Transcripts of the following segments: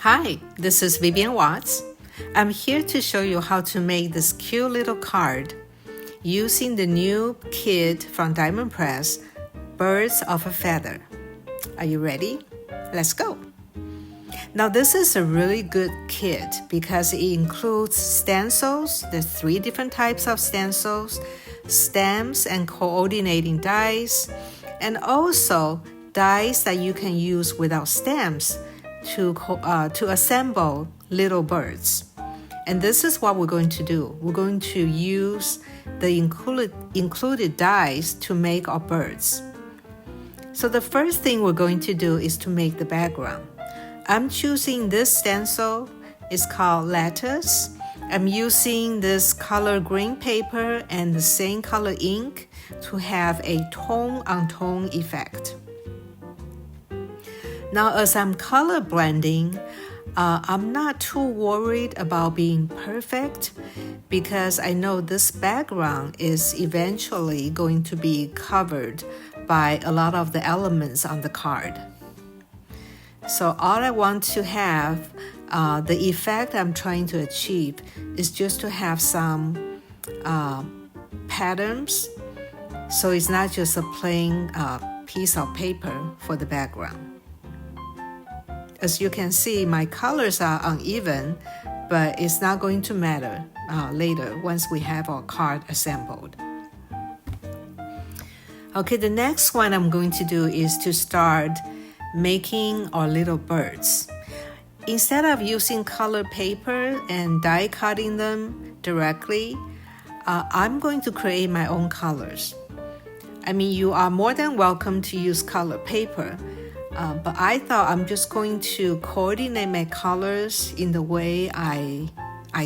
Hi, this is Vivian Watts. I'm here to show you how to make this cute little card using the new kit from Diamond Press, Birds of a Feather. Are you ready? Let's go. Now this is a really good kit because it includes stencils, the 3 different types of stencils, stamps and coordinating dies, and also dies that you can use without stamps to assemble little birds. And this is what we're going to do. We're going to use the included dies to make our birds. So the first thing we're going to do is to make the background. I'm choosing this stencil. It's called Lettuce. I'm using this color green paper and the same color ink to have a tone-on-tone effect. Now, as I'm color blending, I'm not too worried about being perfect because I know this background is eventually going to be covered by a lot of the elements on the card. So all I want to have, the effect I'm trying to achieve is just to have some patterns. So it's not just a plain piece of paper for the background. As you can see, my colors are uneven, but it's not going to matter later once we have our card assembled. Okay, the next one I'm going to do is to start making our little birds. Instead of using color paper and die cutting them directly, I'm going to create my own colors. I mean, you are more than welcome to use color paper, but I thought I'm just going to coordinate my colors in the way I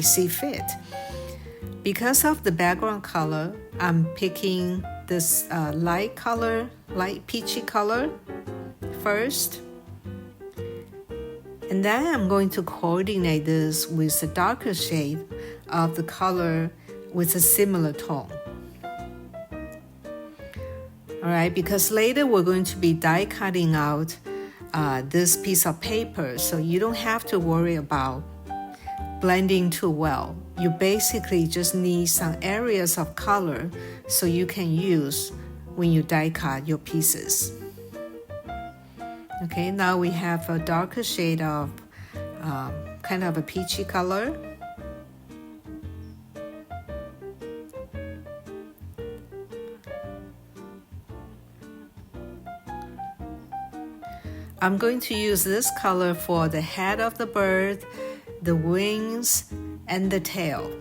see fit. Because of the background color, I'm picking this light peachy color first. And then I'm going to coordinate this with the darker shade of the color with a similar tone. Alright, because later we're going to be die cutting out this piece of paper, so you don't have to worry about blending too well. You basically just need some areas of color so you can use when you die cut your pieces. Okay, now we have a darker shade of kind of a peachy color. I'm going to use this color for the head of the bird, the wings, and the tail.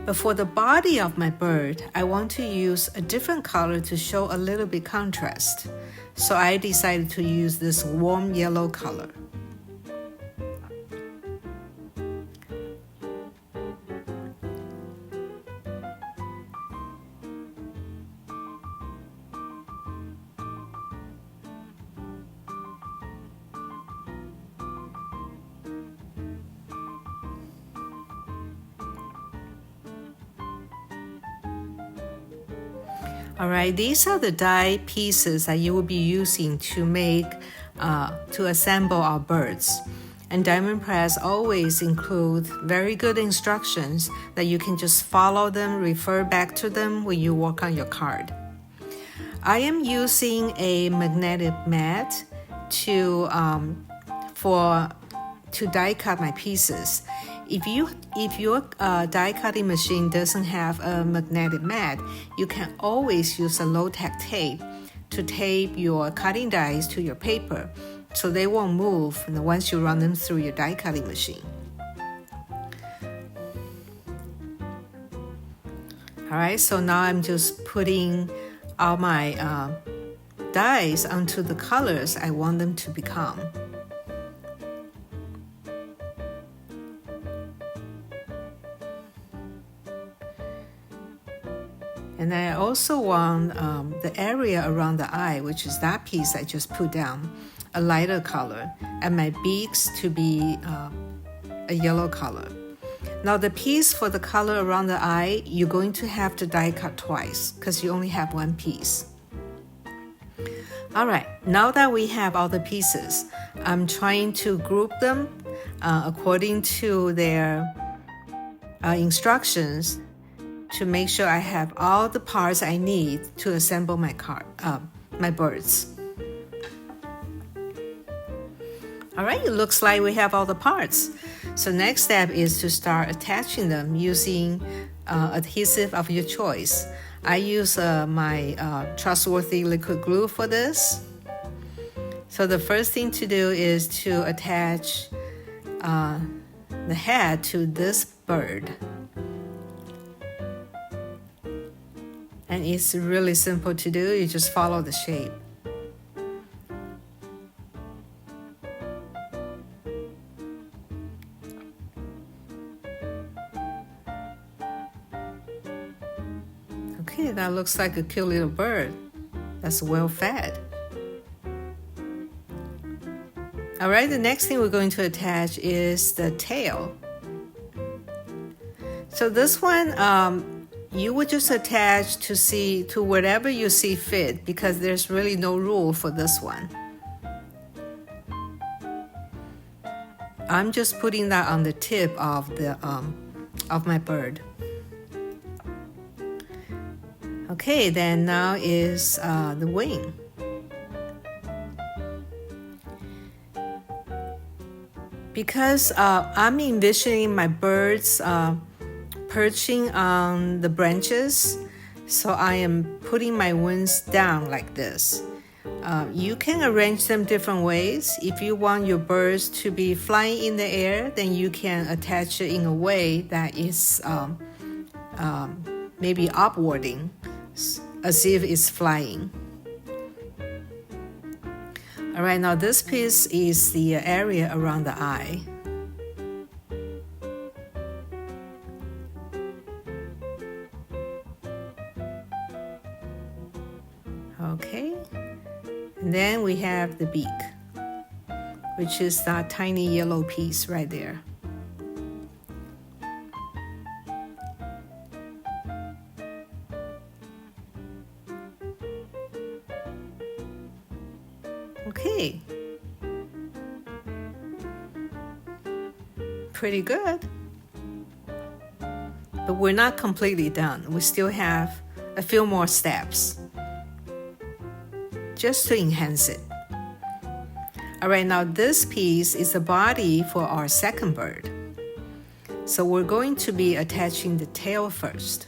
But for the body of my bird, I want to use a different color to show a little bit contrast. So I decided to use this warm yellow color. Alright, these are the die pieces that you will be using to assemble our birds. And Diamond Press always include very good instructions that you can just follow them, refer back to them when you work on your card. I am using a magnetic mat to die cut my pieces. If your die cutting machine doesn't have a magnetic mat, you can always use a low-tech tape to tape your cutting dies to your paper so they won't move once you run them through your die cutting machine. Alright, so now I'm just putting all my dies onto the colors I want them to become. And I also want the area around the eye, which is that piece I just put down, a lighter color, and my beaks to be a yellow color. Now the piece for the color around the eye, you're going to have to die cut twice because you only have one piece. Alright, now that we have all the pieces, I'm trying to group them according to their instructions to make sure I have all the parts I need to assemble my birds. All right, it looks like we have all the parts. So next step is to start attaching them using adhesive of your choice. I use my trustworthy liquid glue for this. So the first thing to do is to attach the head to this bird. And it's really simple to do, you just follow the shape. Okay, that looks like a cute little bird that's well fed. All right, the next thing we're going to attach is the tail. So this one, you would just attach to whatever you see fit, because there's really no rule for this one. I'm just putting that on the tip of my bird. Okay, then now is the wing. Because I'm envisioning my birds perching on the branches, so I am putting my wings down like this. You can arrange them different ways. If you want your birds to be flying in the air, then you can attach it in a way that is maybe upwarding, as if it's flying. All right, now this piece is the area around the eye. Okay, and then we have the beak, which is that tiny yellow piece right there. Okay, pretty good. But we're not completely done. We still have a few more steps just to enhance it. All right, now this piece is the body for our second bird. So we're going to be attaching the tail first.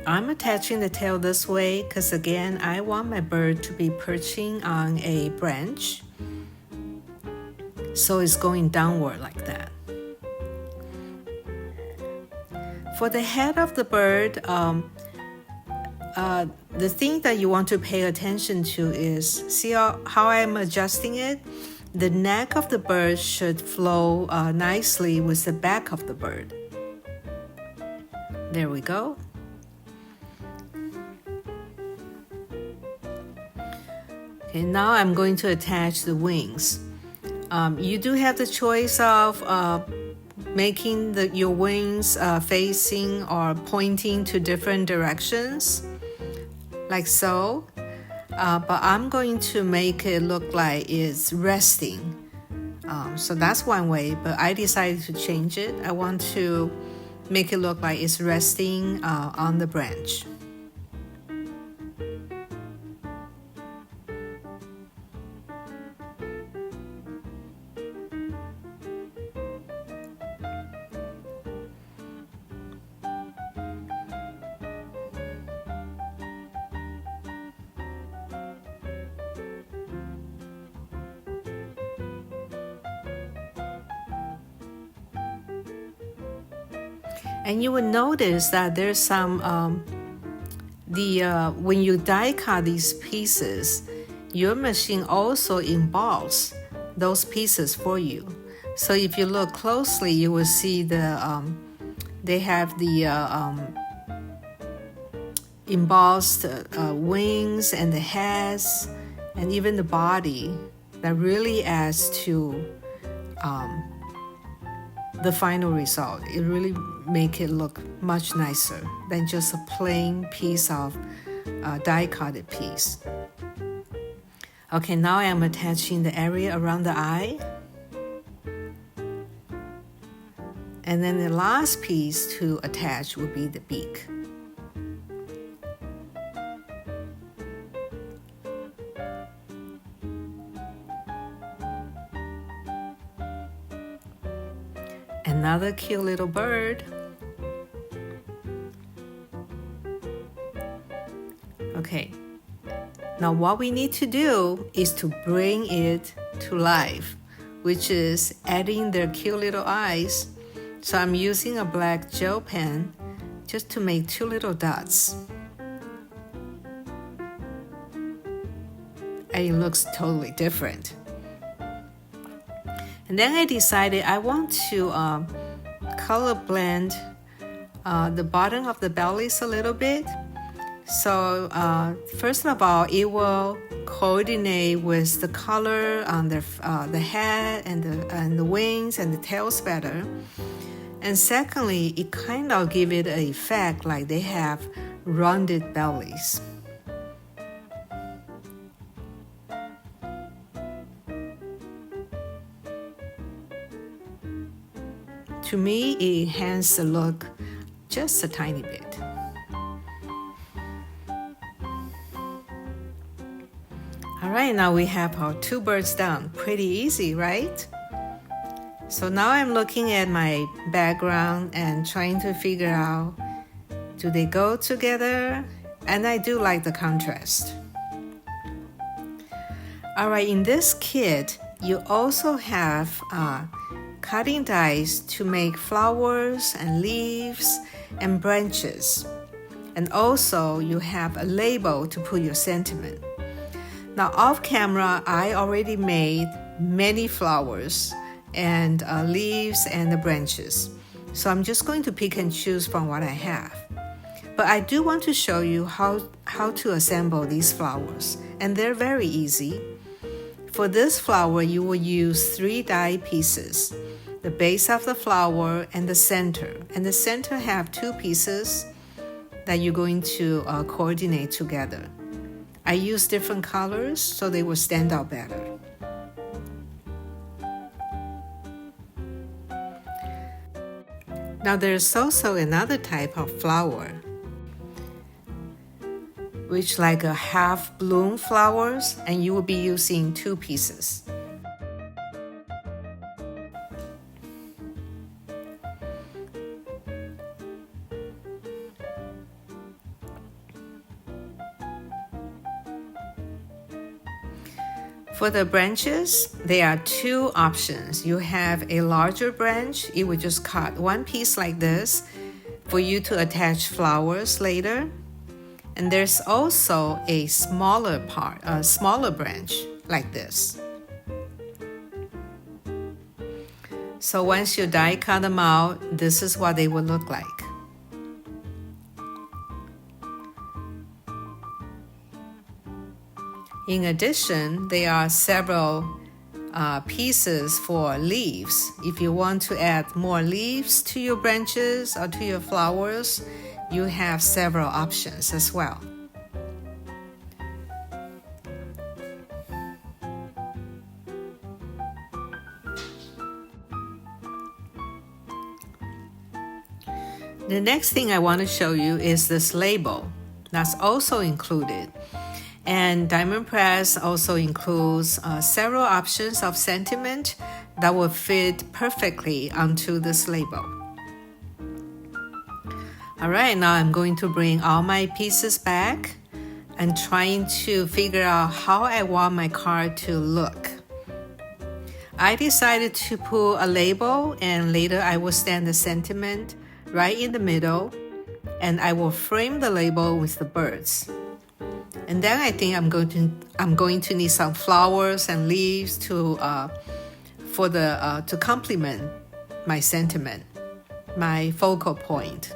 I'm attaching the tail this way because, again, I want my bird to be perching on a branch, so it's going downward like that. For the head of the bird, the thing that you want to pay attention to is, see how I'm adjusting it? The neck of the bird should flow nicely with the back of the bird. There we go. Okay, now I'm going to attach the wings. You do have the choice of making your wings facing or pointing to different directions, like so. But I'm going to make it look like it's resting. So that's one way, but I decided to change it. I want to make it look like it's resting on the branch. And you will notice that there's some, when you die cut these pieces, your machine also emballs those pieces for you. So if you look closely, you will see they have the embossed wings and the heads and even the body that really adds to the final result. It really make it look much nicer than just a plain piece of die-cutted piece. Okay, now I am attaching the area around the eye. And then the last piece to attach would be the beak. Another cute little bird. Okay, now what we need to do is to bring it to life, which is adding their cute little eyes. So I'm using a black gel pen just to make 2 little dots. And it looks totally different. And then I decided I want to color blend the bottom of the bellies a little bit. So first of all, it will coordinate with the color on the head and the wings and the tails better. And secondly, it kind of give it an effect like they have rounded bellies. To me, it enhances the look just a tiny bit. All right, now we have our 2 birds done. Pretty easy, right? So now I'm looking at my background and trying to figure out, do they go together? And I do like the contrast. All right, in this kit, you also have cutting dies to make flowers and leaves and branches. And also you have a label to put your sentiment. Now off camera, I already made many flowers and leaves and the branches. So I'm just going to pick and choose from what I have. But I do want to show you how to assemble these flowers. And they're very easy. For this flower, you will use 3 die pieces. The base of the flower and the center. And the center have 2 pieces that you're going to coordinate together. I use different colors so they will stand out better. Now there's also another type of flower, which like a half bloom flowers, and you will be using 2 pieces. For the branches, there are 2 options. You have a larger branch. You would just cut 1 piece like this for you to attach flowers later. And there's also a smaller branch like this. So once you die cut them out, this is what they will look like. In addition, there are several pieces for leaves. If you want to add more leaves to your branches or to your flowers, you have several options as well. The next thing I want to show you is this label that's also included. And Diamond Press also includes several options of sentiment that will fit perfectly onto this label. All right, now I'm going to bring all my pieces back and trying to figure out how I want my card to look. I decided to put a label, and later I will stand the sentiment right in the middle, and I will frame the label with the birds. And then I think I'm going to need some flowers and leaves to complement my sentiment, my focal point.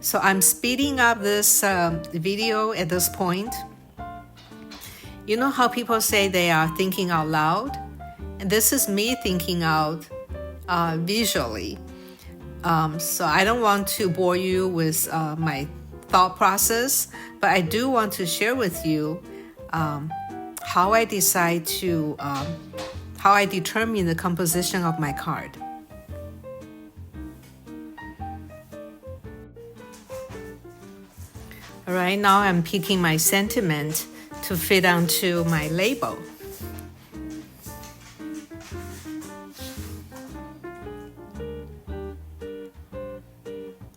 So I'm speeding up this video at this point. You know how people say they are thinking out loud? And this is me thinking out visually. So I don't want to bore you with my thought process, but I do want to share with you how I decide to, how I determine the composition of my card. All right, now I'm picking my sentiment to fit onto my label.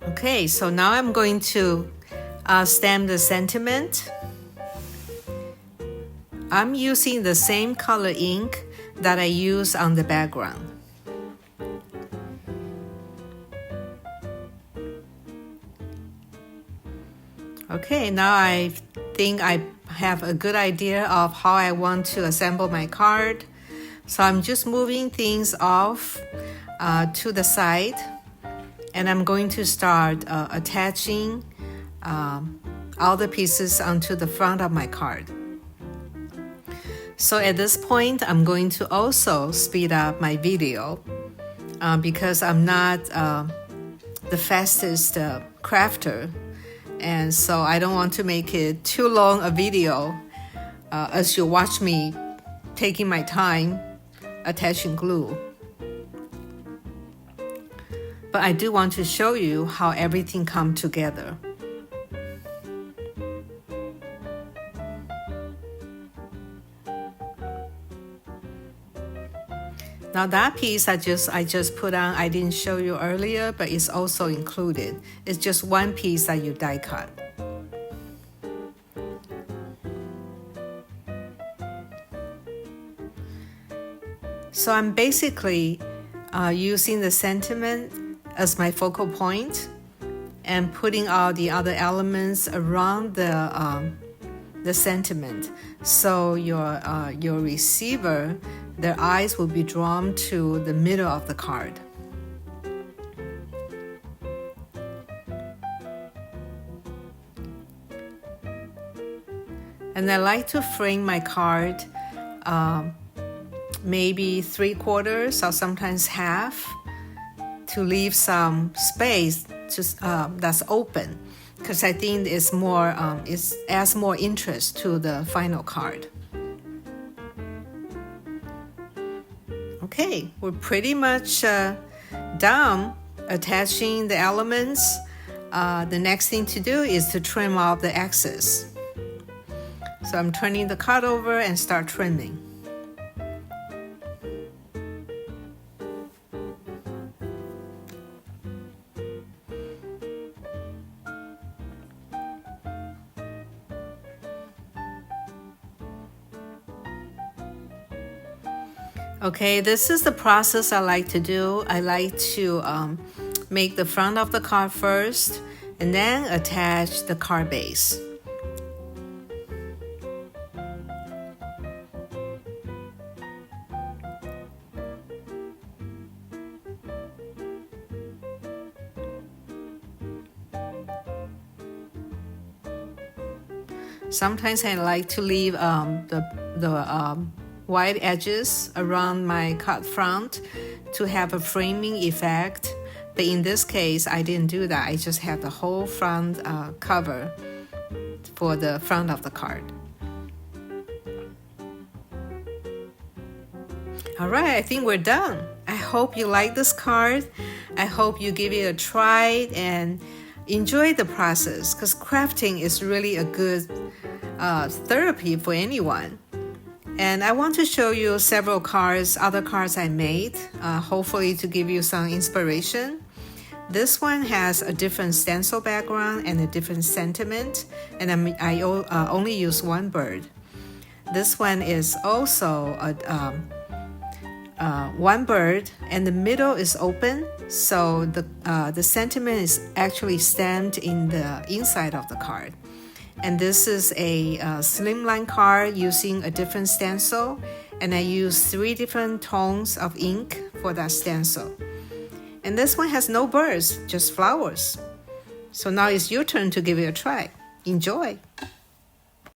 Okay, so now I'm going to stamp the sentiment. I'm using the same color ink that I use on the background. Okay, now I think I have a good idea of how I want to assemble my card. So I'm just moving things off to the side, and I'm going to start attaching all the pieces onto the front of my card. So at this point, I'm going to also speed up my video because I'm not the fastest crafter. And so I don't want to make it too long a video as you watch me taking my time attaching glue. But I do want to show you how everything comes together. Now that piece I just put on, I didn't show you earlier, but it's also included. It's just one piece that you die cut. So I'm basically using the sentiment as my focal point and putting all the other elements around the sentiment. So your receiver, their eyes will be drawn to the middle of the card. And I like to frame my card maybe 3/4 or sometimes half to leave some space that's open, because I think it's more it adds more interest to the final card. Okay, we're pretty much done attaching the elements. The next thing to do is to trim off the excess. So I'm turning the card over and start trimming. Okay, this is the process I like to do. I like to make the front of the card first and then attach the card base. Sometimes I like to leave the white edges around my card front to have a framing effect. But in this case, I didn't do that. I just have the whole front cover for the front of the card. All right, I think we're done. I hope you like this card. I hope you give it a try and enjoy the process, because crafting is really a good therapy for anyone. And I want to show you several cards, other cards I made, hopefully to give you some inspiration. This one has a different stencil background and a different sentiment, and I only use one bird. This one is also one bird, and the middle is open, so the sentiment is actually stamped in the inside of the card. And this is a slimline card using a different stencil, and I use 3 different tones of ink for that stencil. And this one has no birds, just flowers. So now it's your turn to give it a try. Enjoy!